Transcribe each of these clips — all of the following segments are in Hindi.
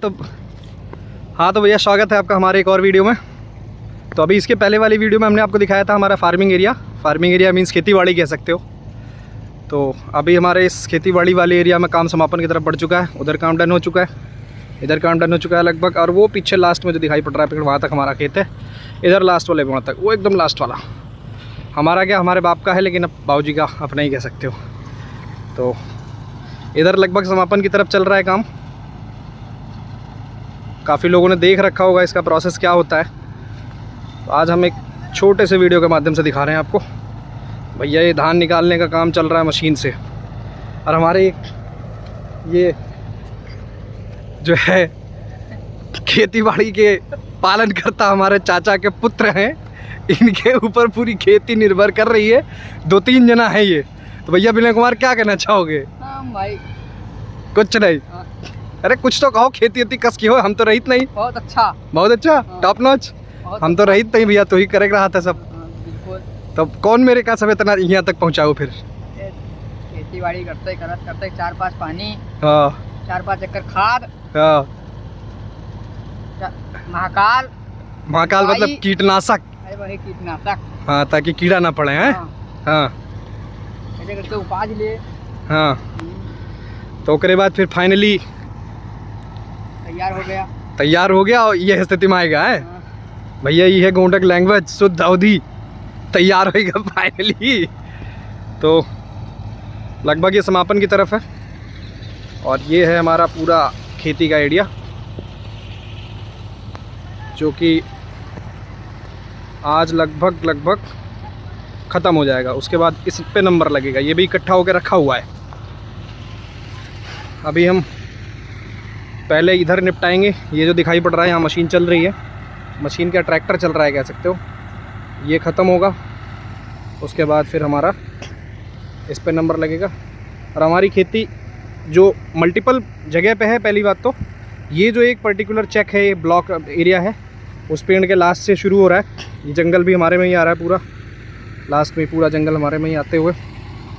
हाँ तो भैया स्वागत है आपका हमारे एक और वीडियो में। तो अभी इसके पहले वाली वीडियो में हमने आपको दिखाया था हमारा फार्मिंग एरिया मीन्स खेती-बाड़ी कह सकते हो। तो अभी हमारे इस खेती-बाड़ी वाले एरिया में काम समापन की तरफ बढ़ चुका है। उधर काम डन हो चुका है, इधर काम डन हो चुका है लगभग। और वो पीछे लास्ट में जो दिखाई पड़ रहा है पेड़, वहाँ तक हमारा खेत है। इधर लास्ट वाले पेड़ तक, वो एकदम लास्ट वाला हमारा क्या, हमारे बाप का है, लेकिन अब बाबूजी का अपना ही कह सकते हो। तो इधर लगभग समापन की तरफ चल रहा है काम। काफ़ी लोगों ने देख रखा होगा इसका प्रोसेस क्या होता है। तो आज हम एक छोटे से वीडियो के माध्यम से दिखा रहे हैं आपको। भैया ये धान निकालने का काम चल रहा है मशीन से। और हमारे एक ये जो है खेती-बाड़ी के पालन करता हमारे चाचा के पुत्र हैं, इनके ऊपर पूरी खेती निर्भर कर रही है। 2-3 जना है ये। तो भैया विनय कुमार क्या कहना चाहोगे? भाई कुछ नहीं। अरे कुछ तो कहो, खेती कस की हो, हम तो रहित नहीं। बहुत अच्छा टॉप नॉच। हम तो रहित नहीं भैया, तो ही करे रहा था सब। बिल्कुल। तो कौन मेरे का सब इतना यहाँ तक पहुँचाओ फिर? खेती बाड़ी करते 4-5 पानी, हाँ 4-5 एकड़ खाद, हाँ। महाकाल मतलब कीटनाशक। अरे वही कीटनाशक। हाँ, ताकि कीड़ा ना पड़े हैं। हाँ ऐसे करके उपज ले। हाँ। तो उसके बाद फिर फाइनली तैयार हो गया और ये स्थिति में आएगा है। भैया ये है गोंडक लैंग्वेज, शुद्ध अवधि, तैयार होएगा फाइनली। तो लगभग ये समापन की तरफ है। और ये है हमारा पूरा खेती का एरिया, जो कि आज लगभग ख़त्म हो जाएगा। उसके बाद इस पे नंबर लगेगा। ये भी इकट्ठा होकर रखा हुआ है। अभी हम पहले इधर निपटाएंगे। ये जो दिखाई पड़ रहा है यहाँ मशीन चल रही है, मशीन का ट्रैक्टर चल रहा है कह सकते हो। ये ख़त्म होगा, उसके बाद फिर हमारा इस पे नंबर लगेगा। और हमारी खेती जो मल्टीपल जगह पे है, पहली बात तो ये जो एक पर्टिकुलर चेक है, ये ब्लॉक एरिया है, उस पेड़ के लास्ट से शुरू हो रहा है। ये जंगल भी हमारे में ही आ रहा है, पूरा लास्ट में पूरा जंगल हमारे में ही आते हुए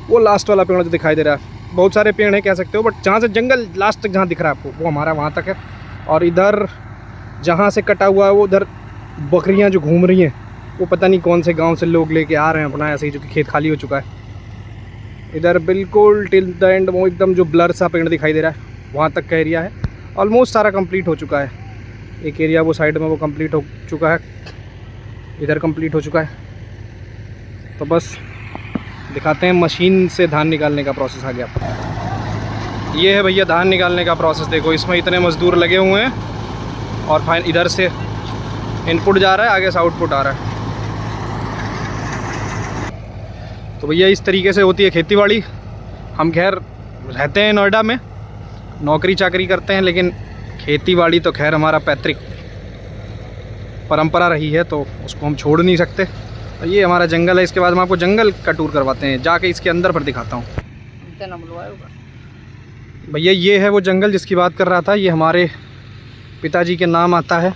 वो लास्ट वाला पेड़ जो दिखाई दे रहा है। बहुत सारे पेड़ हैं कह सकते हो, बट जहाँ से जंगल लास्ट तक जहाँ दिख रहा है आपको, वो हमारा वहाँ तक है। और इधर जहाँ से कटा हुआ है वो उधर बकरियाँ जो घूम रही हैं, वो पता नहीं कौन से गांव से लोग लेके आ रहे हैं अपना, ऐसे ही जो कि खेत खाली हो चुका है। इधर बिल्कुल टिल द एंड वो एकदम जो ब्लर सा पेड़ दिखाई दे रहा है, वहाँ तक का एरिया है। ऑलमोस्ट सारा कंप्लीट हो चुका है। एक एरिया वो साइड में वो कंप्लीट हो चुका है, इधर कंप्लीट हो चुका है। तो बस दिखाते हैं मशीन से धान निकालने का प्रोसेस आ गया। ये है भैया धान निकालने का प्रोसेस। देखो इसमें इतने मज़दूर लगे हुए हैं और फाइन इधर से इनपुट जा रहा है, आगे से आउटपुट आ रहा है। तो भैया इस तरीके से होती है खेतीबाड़ी। हम खैर रहते हैं नोएडा में, नौकरी चाकरी करते हैं, लेकिन खेतीबाड़ी तो खैर हमारा पैतृक परंपरा रही है, तो उसको हम छोड़ नहीं सकते। और ये हमारा जंगल है। इसके बाद हम आपको जंगल का टूर करवाते हैं, जाके इसके अंदर पर दिखाता हूँ। भैया ये है वो जंगल जिसकी बात कर रहा था। ये हमारे पिताजी के नाम आता है।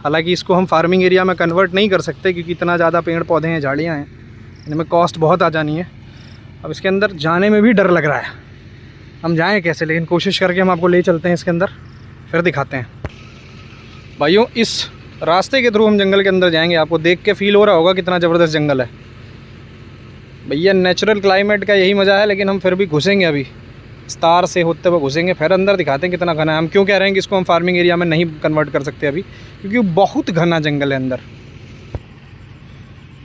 हालांकि इसको हम फार्मिंग एरिया में कन्वर्ट नहीं कर सकते, क्योंकि इतना ज़्यादा पेड़ पौधे हैं, झाड़ियाँ हैं, इनमें कॉस्ट बहुत आ जानी है। अब इसके अंदर जाने में भी डर लग रहा है, हम जाएँ कैसे, लेकिन कोशिश करके हम आपको ले चलते हैं इसके अंदर, फिर दिखाते हैं। भाइयों इस रास्ते के थ्रू हम जंगल के अंदर जाएंगे। आपको देख के फील हो रहा होगा कितना ज़बरदस्त जंगल है। भैया नेचुरल क्लाइमेट का यही मज़ा है, लेकिन हम फिर भी घुसेंगे, अभी विस्तार से होते हुए घुसेंगे, फिर अंदर दिखाते हैं कितना घना है। हम क्यों कह रहे हैं कि इसको हम फार्मिंग एरिया में नहीं कन्वर्ट कर सकते अभी, क्योंकि बहुत घना जंगल है अंदर।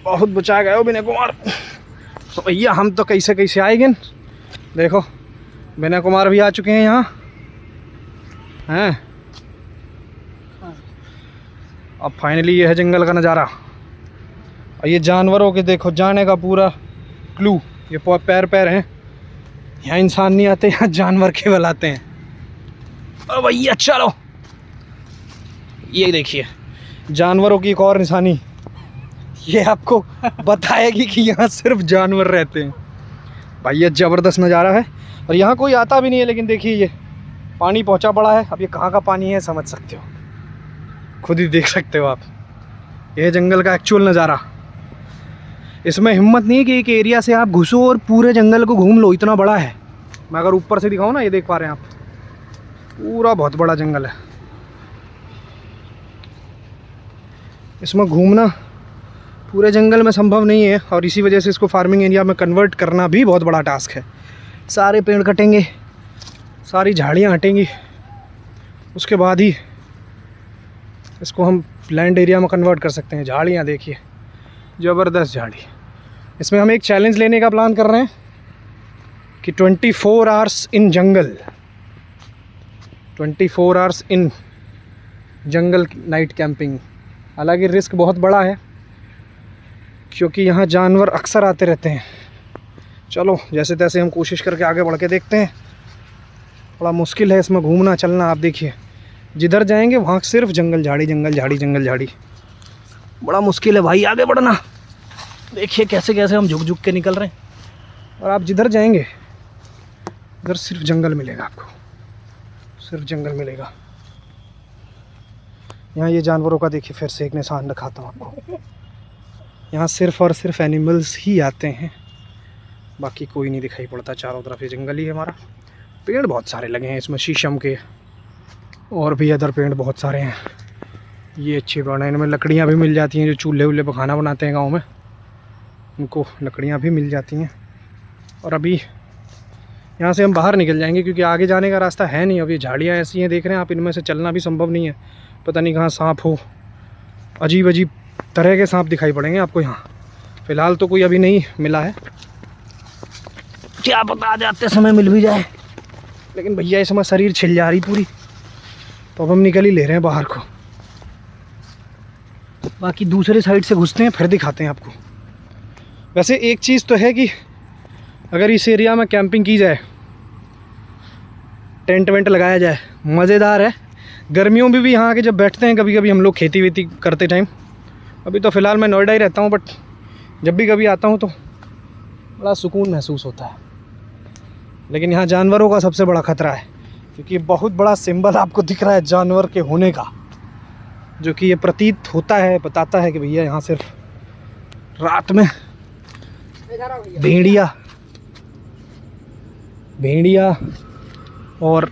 बहुत बचा गए हो विनय कुमार। तो भैया हम तो कैसे आएंगे। देखो विनय कुमार भी आ चुके हैं यहाँ हैं। अब फाइनली ये है जंगल का नज़ारा। और ये जानवरों के देखो जाने का पूरा क्लू। ये पैर हैं, यहाँ इंसान नहीं आते, यहाँ जानवर केवल आते हैं। और भैया चलो ये देखिए जानवरों की एक और निशानी, ये आपको बताएगी कि यहाँ सिर्फ जानवर रहते हैं। भैया ज़बरदस्त नज़ारा है। और यहाँ कोई आता भी नहीं है, लेकिन देखिए ये पानी पहुँचा पड़ा है। अब ये कहाँ का पानी है समझ सकते हो, खुद ही देख सकते हो आप। यह जंगल का एक्चुअल नज़ारा। इसमें हिम्मत नहीं है कि एक एरिया से आप घुसो और पूरे जंगल को घूम लो, इतना बड़ा है। मैं अगर ऊपर से दिखाऊँ ना, ये देख पा रहे हैं आप, पूरा बहुत बड़ा जंगल है। इसमें घूमना पूरे जंगल में संभव नहीं है और इसी वजह से इसको फार्मिंग एरिया में कन्वर्ट करना भी बहुत बड़ा टास्क है। सारे पेड़ कटेंगे, सारी झाड़ियाँ हटेंगी, उसके बाद ही इसको हम लैंड एरिया में कन्वर्ट कर सकते हैं। झाड़ियाँ देखिए, ज़बरदस्त झाड़ी। इसमें हम एक चैलेंज लेने का प्लान कर रहे हैं कि 24 hours in jungle, 24 hours in jungle night camping. हालांकि रिस्क बहुत बड़ा है क्योंकि यहाँ जानवर अक्सर आते रहते हैं। चलो जैसे तैसे हम कोशिश करके आगे बढ़ के देखते हैं। बड़ा मुश्किल है इसमें घूमना चलना। आप देखिए जिधर जाएंगे वहाँ सिर्फ जंगल झाड़ी, जंगल झाड़ी, जंगल झाड़ी। बड़ा मुश्किल है भाई आगे बढ़ना। देखिए कैसे कैसे हम झुक झुक के निकल रहे हैं और आप जिधर जाएंगे उधर सिर्फ जंगल मिलेगा, आपको सिर्फ जंगल मिलेगा। यहाँ ये जानवरों का देखिए फिर से एक निशान दिखाता हूँ आपको। यहाँ सिर्फ और सिर्फ एनिमल्स ही आते हैं, बाकी कोई नहीं दिखाई पड़ता। चारों तरफ ये जंगल ही है हमारा। पेड़ बहुत सारे लगे हैं इसमें, शीशम के और भी अदर पेड़ बहुत सारे हैं। ये अच्छे पेड़ हैं, इनमें लकड़ियाँ भी मिल जाती हैं। जो चूल्हे वूल्हे पर खाना बनाते हैं गाँव में, उनको लकड़ियाँ भी मिल जाती हैं। और अभी यहाँ से हम बाहर निकल जाएंगे क्योंकि आगे जाने का रास्ता है नहीं। अब ये झाड़ियाँ ऐसी हैं देख रहे हैं आप, इनमें से चलना भी संभव नहीं है। पता नहीं कहाँ सांप हो, अजीब अजीब तरह के सांप दिखाई पड़ेंगे आपको यहाँ। फ़िलहाल तो कोई अभी नहीं मिला है, क्या पता आ जाते समय मिल भी जाए। लेकिन भैया इस समय शरीर छिल जा रही पूरी, तो अब हम निकल ही ले रहे हैं बाहर को। बाकी दूसरे साइड से घुसते हैं फिर दिखाते हैं आपको। वैसे एक चीज़ तो है कि अगर इस एरिया में कैंपिंग की जाए, टेंट वेंट लगाया जाए, मज़ेदार है। गर्मियों में भी यहाँ आके जब बैठते हैं कभी कभी हम लोग खेती वेती करते टाइम। अभी तो फ़िलहाल मैं नोएडा ही रहता हूँ, बट जब भी कभी आता हूँ तो बड़ा सुकून महसूस होता है। लेकिन यहाँ जानवरों का सबसे बड़ा ख़तरा है क्योंकि बहुत बड़ा सिंबल आपको दिख रहा है जानवर के होने का, जो कि ये प्रतीत होता है, बताता है कि भैया यहाँ सिर्फ रात में भेड़िया और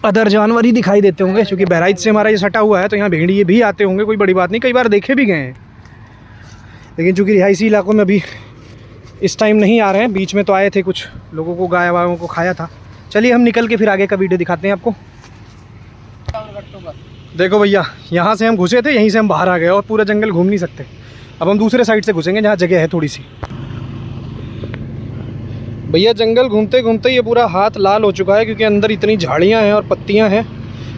अदर जानवर ही दिखाई देते होंगे। क्योंकि बहराइच से हमारा ये सटा हुआ है तो यहाँ भेड़िए भी आते होंगे, कोई बड़ी बात नहीं। कई बार देखे भी गए हैं, लेकिन चूँकि रिहायशी इलाकों में अभी इस टाइम नहीं आ रहे हैं। बीच में तो आए थे, कुछ लोगों को गाय वायों को खाया था। चलिए हम निकल के फिर आगे का वीडियो दिखाते हैं आपको। देखो भैया यहाँ से हम घुसे थे, यहीं से हम बाहर आ गए और पूरा जंगल घूम नहीं सकते। अब हम दूसरे साइड से घुसेंगे जहाँ जगह है थोड़ी सी। भैया जंगल घूमते घूमते ये पूरा हाथ लाल हो चुका है क्योंकि अंदर इतनी झाड़ियाँ हैं और पत्तियाँ हैं।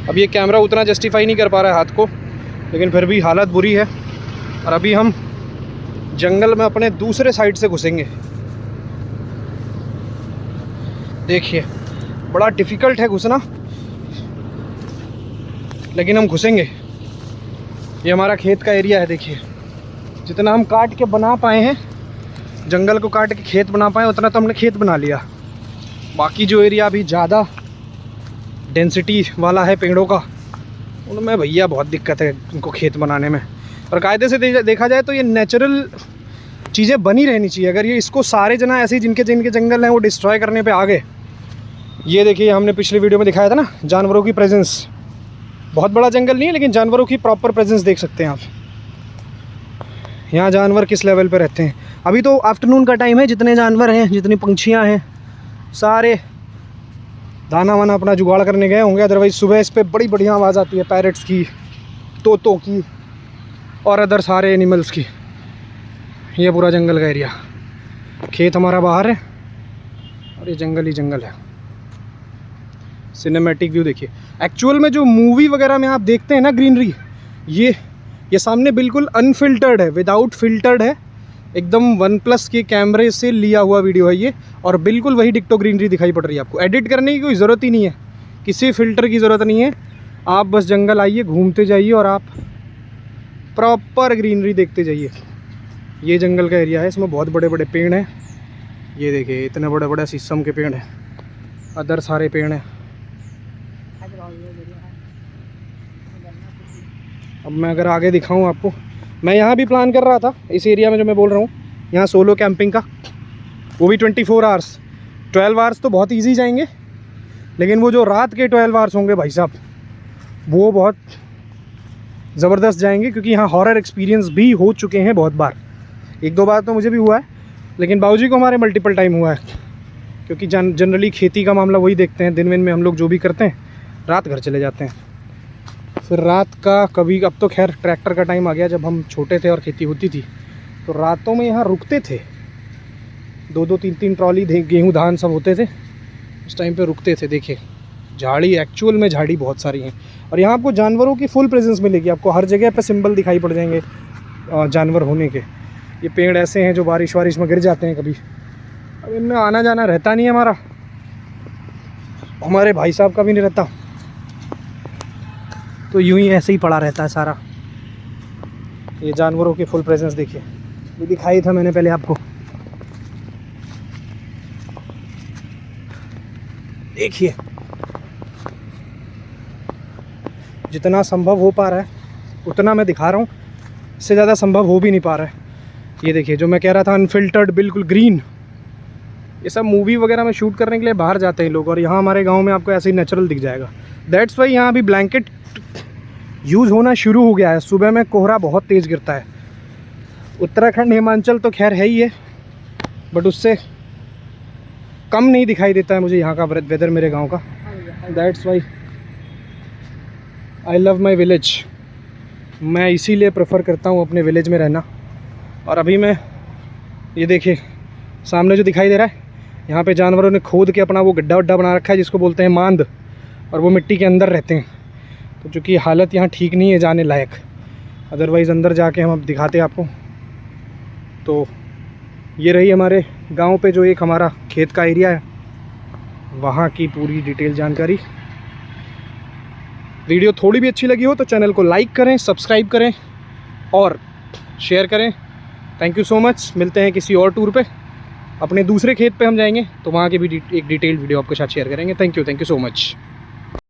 अब ये कैमरा उतना जस्टिफाई नहीं कर पा रहा है हाथ को, लेकिन फिर भी हालत बुरी है। और अभी हम जंगल में अपने दूसरे साइड से घुसेंगे। देखिए बड़ा डिफ़िकल्ट है घुसना, लेकिन हम घुसेंगे। ये हमारा खेत का एरिया है। देखिए जितना हम काट के बना पाए हैं, जंगल को काट के खेत बना पाए, उतना तो हमने खेत बना लिया। बाकी जो एरिया अभी ज़्यादा डेंसिटी वाला है पेड़ों का, उनमें भैया बहुत दिक्कत है उनको खेत बनाने में। और कायदे से देखा जाए तो ये नेचुरल चीज़ें बनी रहनी चाहिए। अगर ये इसको सारे जना ऐसे ही जिनके जिनके जंगल हैं वो डिस्ट्रॉय करने पे आ गए। ये देखिए हमने पिछले वीडियो में दिखाया था ना, जानवरों की प्रेजेंस। बहुत बड़ा जंगल नहीं है लेकिन जानवरों की प्रॉपर प्रेजेंस देख सकते हैं आप। यहाँ जानवर किस लेवल पे रहते हैं। अभी तो आफ्टरनून का टाइम है, जितने जानवर हैं, जितनी पंछियाँ हैं, सारे दाना वाना अपना जुगाड़ करने गए होंगे। अदरवाइज़ सुबह इस पर बड़ी बढ़िया आवाज़ आती है पैरट्स की, तोतों की और अदर सारे एनिमल्स की। ये पूरा जंगल का एरिया, खेत हमारा बाहर है और ये जंगल ही जंगल है। सिनेमैटिक व्यू देखिए। एक्चुअल में जो मूवी वगैरह में आप देखते हैं ना ग्रीनरी, ये सामने बिल्कुल अनफिल्टर्ड है, विदाउट फिल्टर्ड है, एकदम OnePlus के कैमरे से लिया हुआ वीडियो है ये। और बिल्कुल वही डिक्टो ग्रीनरी दिखाई पड़ रही है आपको। एडिट करने की कोई ज़रूरत ही नहीं है, किसी फ़िल्टर की ज़रूरत नहीं है। आप बस जंगल आइए, घूमते जाइए और आप प्रॉपर ग्रीनरी देखते जाइए। ये जंगल का एरिया है, इसमें बहुत बड़े बड़े पेड़ हैं। ये देखिए इतने बड़े बड़े शीशम के पेड़ हैं, अदर सारे पेड़ हैं। अब मैं अगर आगे दिखाऊं आपको, मैं यहाँ भी प्लान कर रहा था इस एरिया में जो मैं बोल रहा हूँ, यहाँ सोलो कैंपिंग का, वो भी 24 आवर्स। 12 आवर्स तो बहुत इजी जाएंगे, लेकिन वो जो रात के 12 आवर्स होंगे भाई साहब, वो बहुत ज़बरदस्त जाएंगे, क्योंकि यहाँ हॉरर एक्सपीरियंस भी हो चुके हैं बहुत बार। 1-2 बार तो मुझे भी हुआ है, लेकिन बाबूजी को हमारे मल्टीपल टाइम हुआ है, क्योंकि जनरली खेती का मामला वही देखते हैं। दिन में हम लोग जो भी करते हैं, रात घर चले जाते हैं। फिर रात का कभी, अब तो खैर ट्रैक्टर का टाइम आ गया, जब हम छोटे थे और खेती होती थी तो रातों में यहाँ रुकते थे। 2-2 3-3 ट्रॉली गेहूँ धान सब होते थे, उस टाइम पे रुकते थे। देखिए झाड़ी, एक्चुअल में झाड़ी बहुत सारी हैं। और यहाँ आपको जानवरों की फुल प्रेजेंस मिलेगी, आपको हर जगह पे सिंबल दिखाई पड़ जाएंगे जानवर होने के। ये पेड़ ऐसे हैं जो बारिश में गिर जाते हैं कभी, अब इनमें आना जाना रहता नहीं है हमारा, हमारे भाई साहब का भी नहीं रहता, तो यूं ही ऐसे ही पड़ा रहता है सारा। ये जानवरों की फुल प्रेजेंस देखिए, ये दिखाई था मैंने पहले आपको। देखिए जितना संभव हो पा रहा है उतना मैं दिखा रहा हूँ, इससे ज़्यादा संभव हो भी नहीं पा रहा है। ये देखिए जो मैं कह रहा था, अनफिल्टर्ड, बिल्कुल ग्रीन। ये सब मूवी वगैरह में शूट करने के लिए बाहर जाते हैं लोग, और यहाँ हमारे गांव में आपको ऐसे ही नेचुरल दिख जाएगा। दैट्स वाई यहाँ अभी ब्लैंकेट यूज़ होना शुरू हो गया है। सुबह में कोहरा बहुत तेज़ गिरता है। उत्तराखंड, हिमाचल तो खैर है ही है, बट उससे कम नहीं दिखाई देता है मुझे यहाँ का वेदर मेरे गाँव का। That's why I love my village. मैं इसीलिए प्रेफर करता हूँ अपने विलेज में रहना। और अभी मैं, ये देखिए सामने जो दिखाई दे रहा है, यहाँ पे जानवरों ने खोद के अपना वो गड्ढा वड्ढा बना रखा है जिसको बोलते हैं मांद, और वो मिट्टी के अंदर रहते हैं। तो चूँकि हालत यहाँ ठीक नहीं है जाने लायक, अदरवाइज़ अंदर जाके हम अब दिखाते आपको। तो ये रही हमारे गांव पे जो एक हमारा खेत का एरिया है, वहाँ की पूरी डिटेल जानकारी। वीडियो थोड़ी भी अच्छी लगी हो तो चैनल को लाइक करें, सब्सक्राइब करें और शेयर करें। Thank you so much. मिलते हैं किसी और टूर पे, अपने दूसरे खेत पे हम जाएंगे तो वहाँ की भी एक डिटेल्ड वीडियो आपके साथ शेयर करेंगे। Thank you so much.